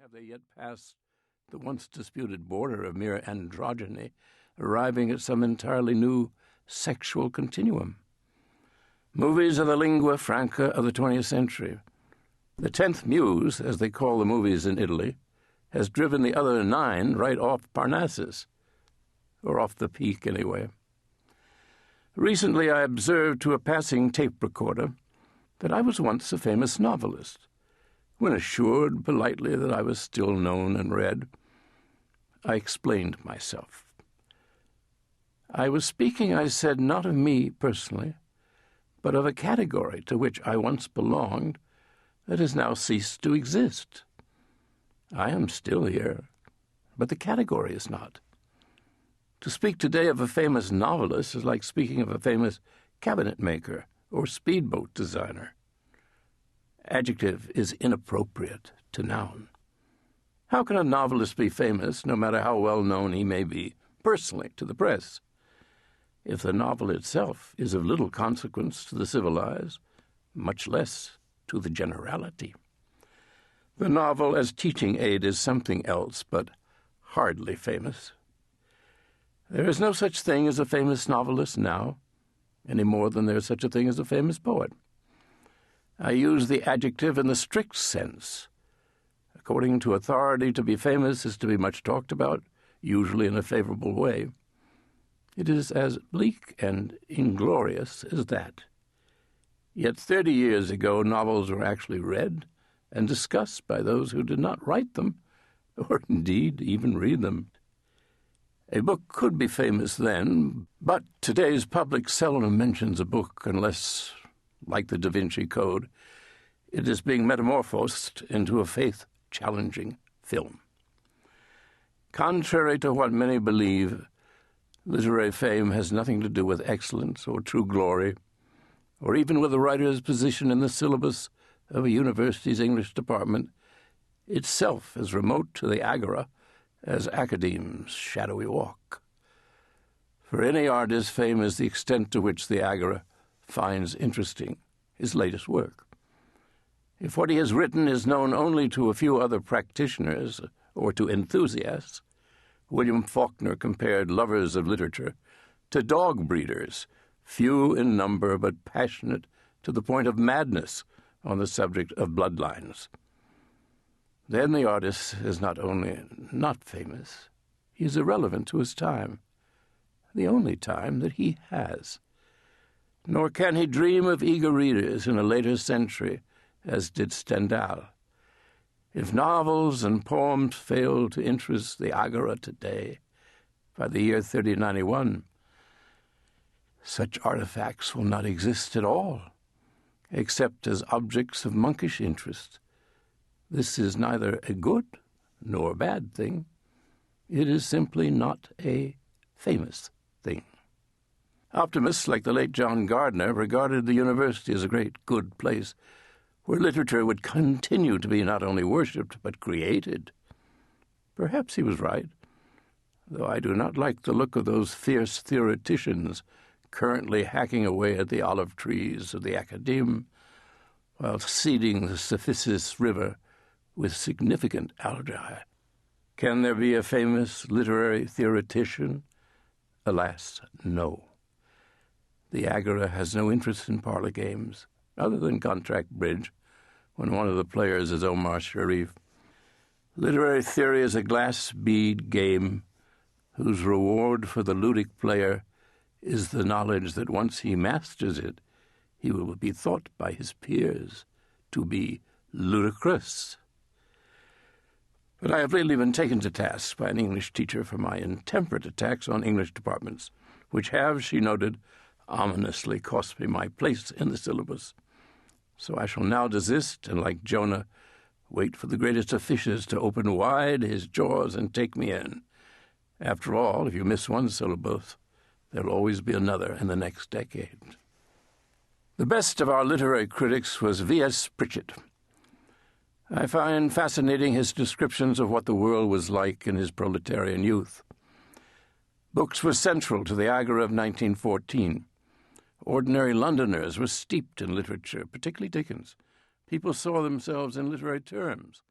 have they yet passed the once disputed border of mere androgyny, arriving at some entirely new sexual continuum? Movies are the lingua franca of the 20th century. The 10th muse, as they call the movies in Italy, has driven the other 9 right off Parnassus, or off the peak anyway. Recently I observed to a passing tape recorder that I was once a famous novelist. When assured politely that I was still known and read, I explained myself. I was speaking, I said, not of me personally, but of a category to which I once belonged that has now ceased to exist. I am still here, but the category is not. To speak today of a famous novelist is like speaking of a famous cabinet maker or speedboat designer. Adjective is inappropriate to noun. How can a novelist be famous, no matter how well known he may be, personally to the press, if the novel itself is of little consequence to the civilized, much less to the generality? The novel as teaching aid is something else, but hardly famous. There is no such thing as a famous novelist now, any more than there is such a thing as a famous poet. I use the adjective in the strict sense. According to authority, to be famous is to be much talked about, usually in a favorable way. It is as bleak and inglorious as that. Yet 30 years ago, novels were actually read and discussed by those who did not write them, or indeed even read them. A book could be famous then, but today's public seldom mentions a book unless, like the Da Vinci Code, it is being metamorphosed into a faith-challenging film. Contrary to what many believe, literary fame has nothing to do with excellence or true glory, or even with a writer's position in the syllabus of a university's English department, itself as remote to the agora as academe's shadowy walk. For any artist, fame is the extent to which the agora finds interesting his latest work. If what he has written is known only to a few other practitioners or to enthusiasts, William Faulkner compared lovers of literature to dog breeders, few in number but passionate to the point of madness on the subject of bloodlines. Then the artist is not only not famous, he is irrelevant to his time, the only time that he has. Nor can he dream of eager readers in a later century, as did Stendhal. If novels and poems fail to interest the agora today, by the year 3091, such artifacts will not exist at all, except as objects of monkish interest. This is neither a good nor a bad thing. It is simply not a famous thing. Optimists like the late John Gardner regarded the university as a great, good place where literature would continue to be not only worshipped but created. Perhaps he was right, though I do not like the look of those fierce theoreticians currently hacking away at the olive trees of the academe while seeding the Cephissus River with significant algae. Can there be a famous literary theoretician? Alas, no. The agora has no interest in parlor games, other than contract bridge, when one of the players is Omar Sharif. Literary theory is a glass bead game whose reward for the ludic player is the knowledge that once he masters it, he will be thought by his peers to be ludicrous. But I have lately been taken to task by an English teacher for my intemperate attacks on English departments, which have, she noted, ominously cost me my place in the syllabus. So I shall now desist, and like Jonah, wait for the greatest of fishes to open wide his jaws and take me in. After all, if you miss one syllabus, there'll always be another in the next decade. The best of our literary critics was V.S. Pritchett. I find fascinating his descriptions of what the world was like in his proletarian youth. Books were central to the agora of 1914. Ordinary Londoners were steeped in literature, particularly Dickens. People saw themselves in literary terms.